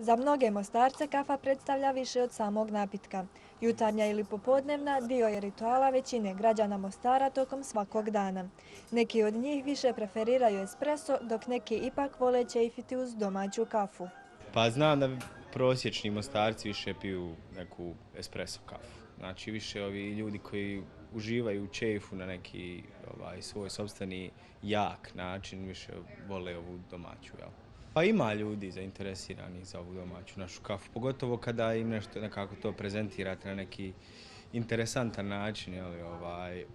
Za mnoge Mostarce kafa predstavlja više od samog napitka. Jutarnja ili popodnevna dio je rituala većine građana Mostara tokom svakog dana. Neki od njih više preferiraju espresso, dok neki ipak vole ćefiti uz domaću kafu. Pa znam da prosječni Mostarci više piju neku espresso kafu. Znači više ovi ljudi koji uživaju u ćefu na neki svoj sopstveni jak način više vole ovu domaću. Jel? Pa ima ljudi zainteresiranih za ovu domaću našu kafu, pogotovo kada im nešto nekako to prezentirate na neki interesantan način.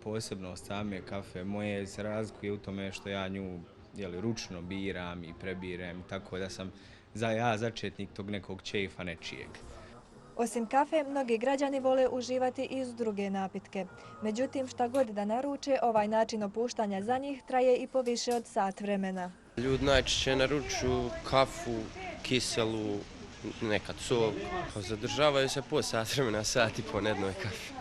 Posebno od same kafe moje se razlikuje u tome što ja nju ručno biram i prebiram, tako da sam začetnik tog nekog ćefa nečijeg. Osim kafe, mnogi građani vole uživati i uz druge napitke. Međutim, šta god da naruče, ovaj način opuštanja za njih traje i po više od sat vremena. Ljudi najčešće naručuju kafu, kiselu, nekad sok. Zadržavaju se po sat vremena, sat i po na jednoj kafi.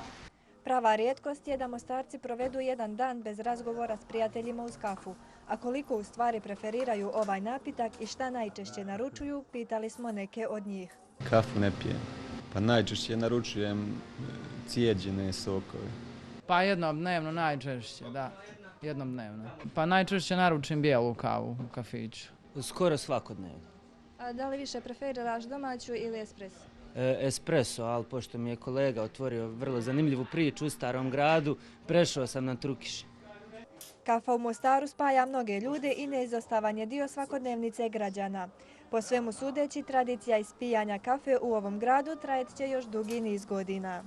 Prava rijetkost je da Mostarci provedu jedan dan bez razgovora s prijateljima uz kafu. A koliko u stvari preferiraju ovaj napitak i šta najčešće naručuju, pitali smo neke od njih. Kafu ne pijem. Pa najčešće naručujem cijeđene sokove. Pa jednom dnevno najčešće, da. Jednom dnevno. Pa najčešće naručim bijelu kavu u kafiću. Skoro svakodnevno. A da li više preferiraš domaću ili espresso? Espresso, ali pošto mi je kolega otvorio vrlo zanimljivu priču u Starom gradu, prešao sam na Trukiše. Kafa u Mostaru spaja mnoge ljude i neizostavan je dio svakodnevnice građana. Po svemu sudeći, tradicija ispijanja kafe u ovom gradu trajet će još dugi niz godina.